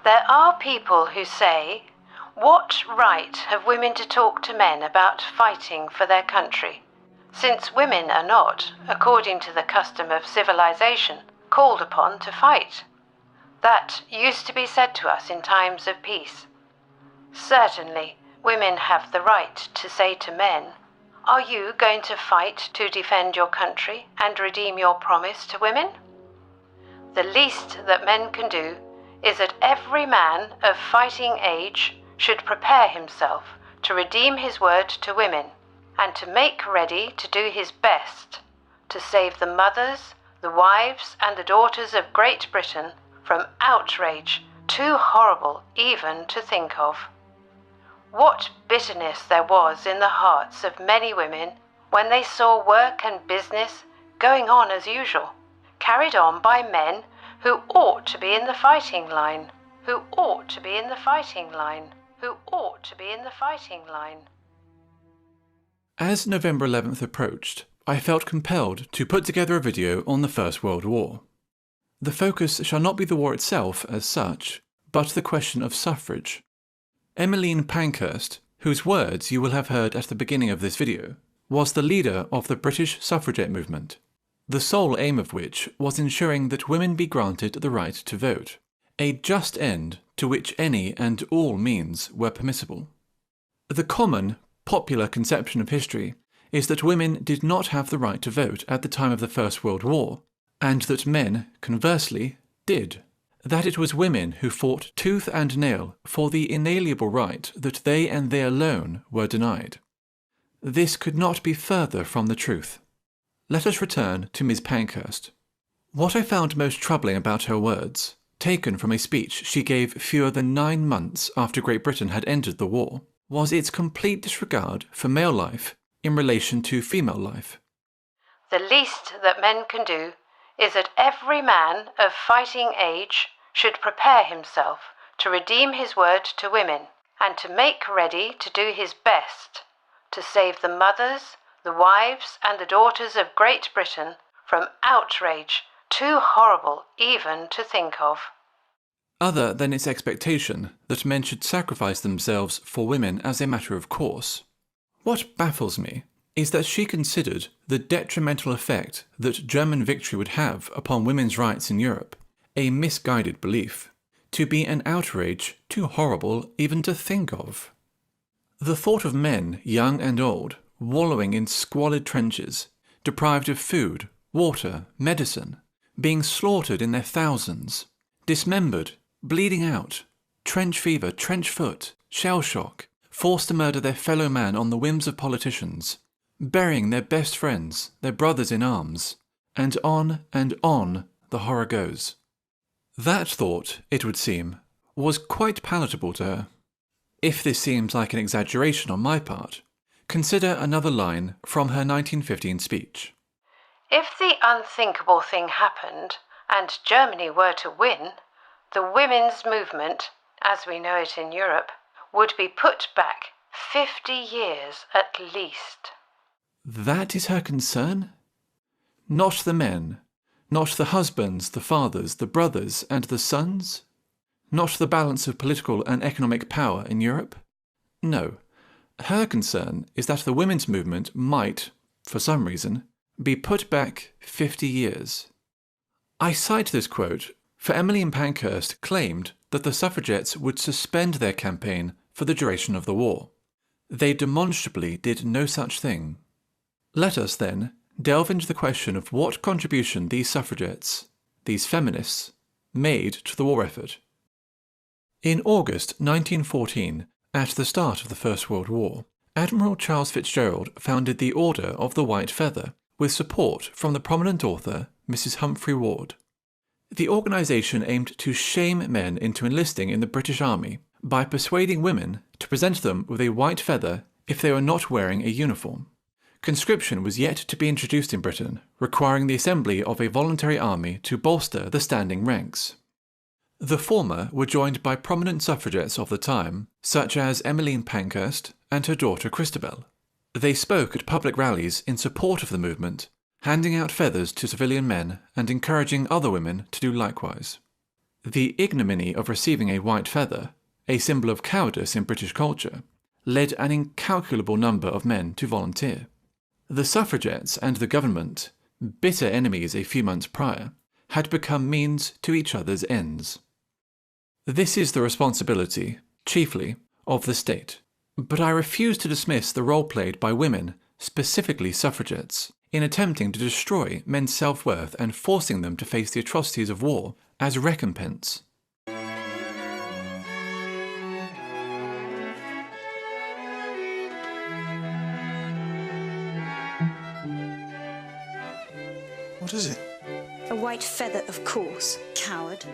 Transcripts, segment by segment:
There are people who say, what right have women to talk to men about fighting for their country, since women are not, according to the custom of civilization, called upon to fight? That used to be said to us in times of peace. Certainly, women have the right to say to men, are you going to fight to defend your country and redeem your promise to women? The least that men can do is that every man of fighting age should prepare himself to redeem his word to women, and to make ready to do his best to save the mothers, the wives, and the daughters of Great Britain from outrage too horrible even to think of. What bitterness there was in the hearts of many women when they saw work and business going on as usual, carried on by men who ought to be in the fighting line, who ought to be in the fighting line, who ought to be in the fighting line. As November 11th approached, I felt compelled to put together a video on the First World War. The focus shall not be the war itself as such, but the question of suffrage. Emmeline Pankhurst, whose words you will have heard at the beginning of this video, was the leader of the British suffragette movement, the sole aim of which was ensuring that women be granted the right to vote, a just end to which any and all means were permissible. The common, popular conception of history is that women did not have the right to vote at the time of the First World War, and that men, conversely, did. That it was women who fought tooth and nail for the inalienable right that they and they alone were denied. This could not be further from the truth. Let us return to Ms. Pankhurst. What I found most troubling about her words, taken from a speech she gave fewer than 9 months after Great Britain had entered the war, was its complete disregard for male life in relation to female life. The least that men can do is that every man of fighting age should prepare himself to redeem his word to women, and to make ready to do his best to save the mothers, the wives, and the daughters of Great Britain from outrage too horrible even to think of. Other than its expectation that men should sacrifice themselves for women as a matter of course, what baffles me is that she considered the detrimental effect that German victory would have upon women's rights in Europe a misguided belief, to be an outrage too horrible even to think of. The thought of men, young and old, wallowing in squalid trenches, deprived of food, water, medicine, being slaughtered in their thousands, dismembered, bleeding out, trench fever, trench foot, shell shock, forced to murder their fellow man on the whims of politicians, burying their best friends, their brothers in arms, and on the horror goes. That thought, it would seem, was quite palatable to her. If this seems like an exaggeration on my part, consider another line from her 1915 speech. If the unthinkable thing happened, and Germany were to win, the women's movement, as we know it in Europe, would be put back 50 years at least. That is her concern? Not the men, not the husbands, the fathers, the brothers, and the sons? Not the balance of political and economic power in Europe? No. Her concern is that the women's movement might, for some reason, be put back 50 years. I cite this quote, for Emmeline Pankhurst claimed that the suffragettes would suspend their campaign for the duration of the war. They demonstrably did no such thing. Let us, then, delve into the question of what contribution these suffragettes, these feminists, made to the war effort. In August 1914, at the start of the First World War, Admiral Charles Fitzgerald founded the Order of the White Feather, with support from the prominent author Mrs. Humphrey Ward. The organisation aimed to shame men into enlisting in the British Army by persuading women to present them with a white feather if they were not wearing a uniform. Conscription was yet to be introduced in Britain, requiring the assembly of a voluntary army to bolster the standing ranks. The former were joined by prominent suffragettes of the time, such as Emmeline Pankhurst and her daughter Christabel. They spoke at public rallies in support of the movement, handing out feathers to civilian men and encouraging other women to do likewise. The ignominy of receiving a white feather, a symbol of cowardice in British culture, led an incalculable number of men to volunteer. The suffragettes and the government, bitter enemies a few months prior, had become means to each other's ends. This is the responsibility, chiefly, of the state, but I refuse to dismiss the role played by women, specifically suffragettes, in attempting to destroy men's self-worth and forcing them to face the atrocities of war as recompense. What is it? A white feather, of course, coward.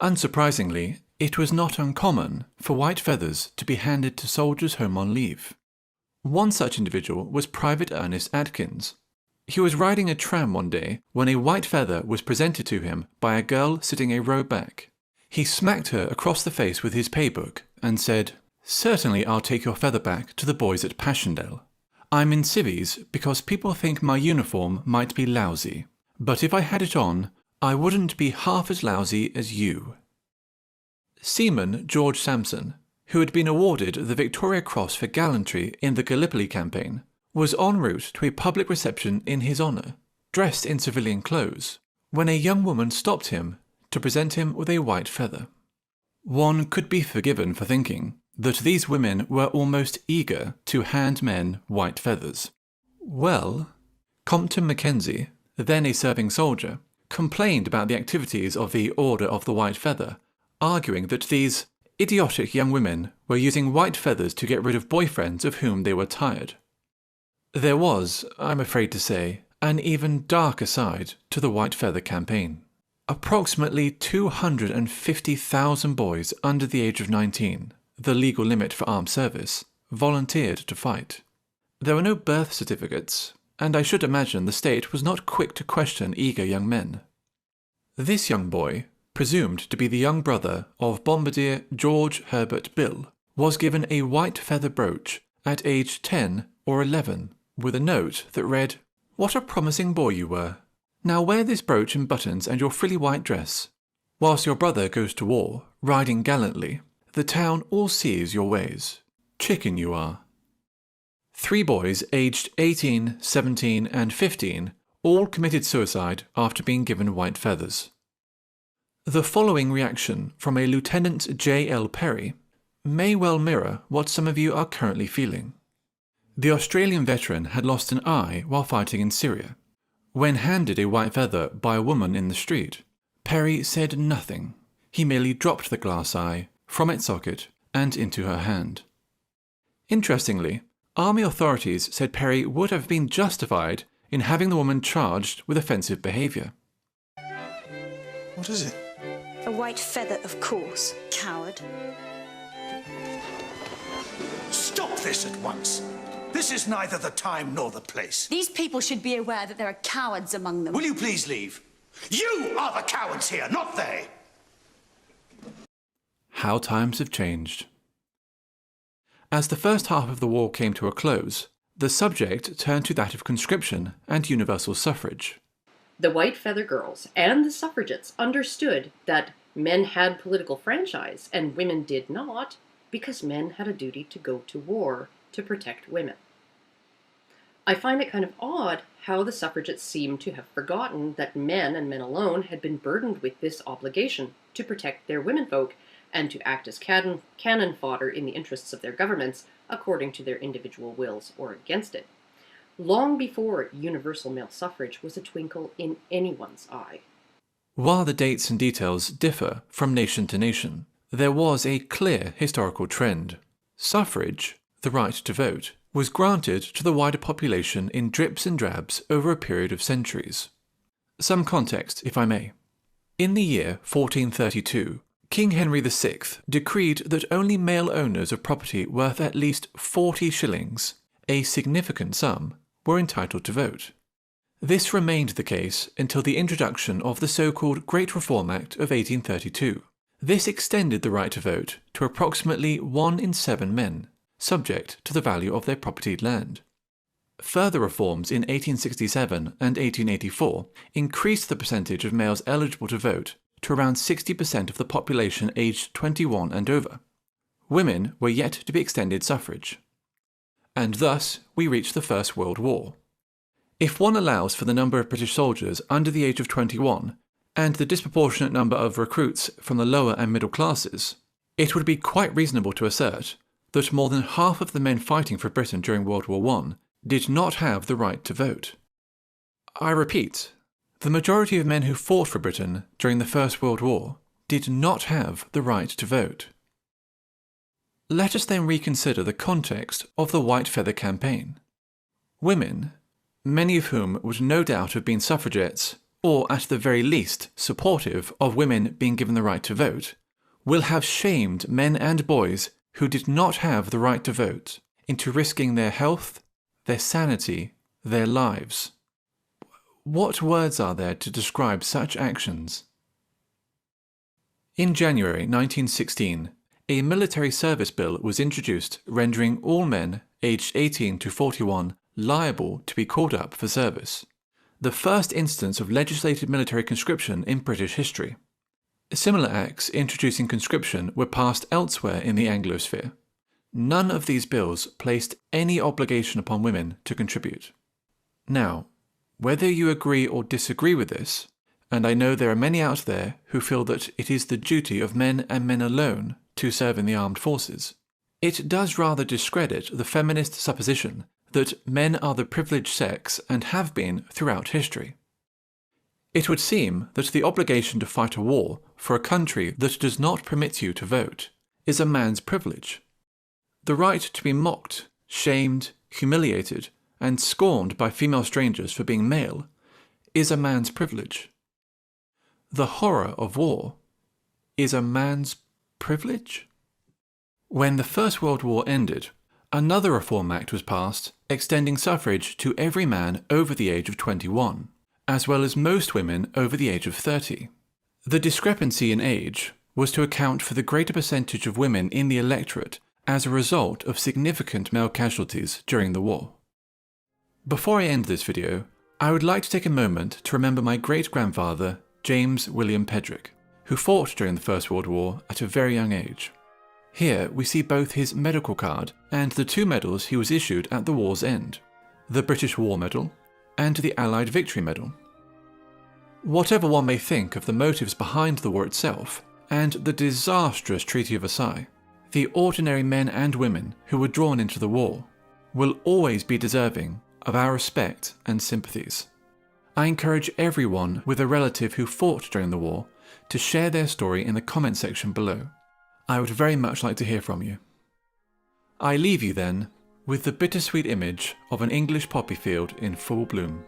Unsurprisingly, it was not uncommon for white feathers to be handed to soldiers home on leave. One such individual was Private Ernest Adkins. He was riding a tram one day when a white feather was presented to him by a girl sitting a row back. He smacked her across the face with his paybook and said, "Certainly I'll take your feather back to the boys at Passchendaele. I'm in civvies because people think my uniform might be lousy, but if I had it on, I wouldn't be half as lousy as you." Seaman George Sampson, who had been awarded the Victoria Cross for gallantry in the Gallipoli campaign, was en route to a public reception in his honour, dressed in civilian clothes, when a young woman stopped him to present him with a white feather. One could be forgiven for thinking that these women were almost eager to hand men white feathers. Well, Compton Mackenzie, then a serving soldier, complained about the activities of the Order of the White Feather, arguing that these idiotic young women were using white feathers to get rid of boyfriends of whom they were tired. There was, I'm afraid to say, an even darker side to the white feather campaign. Approximately 250,000 boys under the age of 19, the legal limit for armed service, volunteered to fight. There were no birth certificates, and I should imagine the state was not quick to question eager young men. This young boy, presumed to be the young brother of Bombardier George Herbert Bill, was given a white feather brooch at age 10 or 11, with a note that read, "What a promising boy you were. Now wear this brooch and buttons and your frilly white dress. Whilst your brother goes to war, riding gallantly, the town all sees your ways. Chicken you are." 3 boys aged 18, 17 and 15 all committed suicide after being given white feathers. The following reaction from a Lieutenant J.L. Perry may well mirror what some of you are currently feeling. The Australian veteran had lost an eye while fighting in Syria. When handed a white feather by a woman in the street, Perry said nothing. He merely dropped the glass eye from its socket and into her hand. Interestingly, Army authorities said Perry would have been justified in having the woman charged with offensive behaviour. What is it? A white feather, of course, coward. Stop this at once. This is neither the time nor the place. These people should be aware that there are cowards among them. Will you please leave? You are the cowards here, not they. How times have changed. As the first half of the war came to a close, the subject turned to that of conscription and universal suffrage. The white feather girls and the suffragettes understood that men had political franchise and women did not, because men had a duty to go to war to protect women. I find it kind of odd how the suffragettes seem to have forgotten that men and men alone had been burdened with this obligation to protect their womenfolk and to act as cannon fodder in the interests of their governments according to their individual wills or against it, long before universal male suffrage was a twinkle in anyone's eye. While the dates and details differ from nation to nation, there was a clear historical trend. Suffrage, the right to vote, was granted to the wider population in drips and drabs over a period of centuries. Some context, if I may. In the year 1432, King Henry VI decreed that only male owners of property worth at least 40 shillings, a significant sum, were entitled to vote. This remained the case until the introduction of the so-called Great Reform Act of 1832. This extended the right to vote to approximately 1 in 7 men, subject to the value of their propertied land. Further reforms in 1867 and 1884 increased the percentage of males eligible to vote to around 60% of the population aged 21 and over. Women were yet to be extended suffrage. And thus we reach the First World War. If one allows for the number of British soldiers under the age of 21 and the disproportionate number of recruits from the lower and middle classes, it would be quite reasonable to assert that more than half of the men fighting for Britain during World War I did not have the right to vote. I repeat, the majority of men who fought for Britain during the First World War did not have the right to vote. Let us then reconsider the context of the White Feather Campaign. Women, many of whom would no doubt have been suffragettes, or at the very least supportive of women being given the right to vote, will have shamed men and boys who did not have the right to vote into risking their health, their sanity, their lives. What words are there to describe such actions? In January 1916, a military service bill was introduced rendering all men aged 18 to 41 liable to be called up for service, the first instance of legislated military conscription in British history. Similar acts introducing conscription were passed elsewhere in the Anglosphere. None of these bills placed any obligation upon women to contribute. Now, whether you agree or disagree with this, and I know there are many out there who feel that it is the duty of men and men alone to serve in the armed forces, it does rather discredit the feminist supposition that men are the privileged sex and have been throughout history. It would seem that the obligation to fight a war for a country that does not permit you to vote is a man's privilege. The right to be mocked, shamed, humiliated, and scorned by female strangers for being male is a man's privilege. The horror of war is a man's privilege? When the First World War ended, another Reform Act was passed extending suffrage to every man over the age of 21, as well as most women over the age of 30. The discrepancy in age was to account for the greater percentage of women in the electorate as a result of significant male casualties during the war. Before I end this video, I would like to take a moment to remember my great-grandfather, James William Pedrick, who fought during the First World War at a very young age. Here we see both his medical card and the two medals he was issued at the war's end, the British War Medal and the Allied Victory Medal. Whatever one may think of the motives behind the war itself and the disastrous Treaty of Versailles, the ordinary men and women who were drawn into the war will always be deserving of our respect and sympathies. I encourage everyone with a relative who fought during the war to share their story in the comment section below. I would very much like to hear from you. I leave you then with the bittersweet image of an English poppy field in full bloom.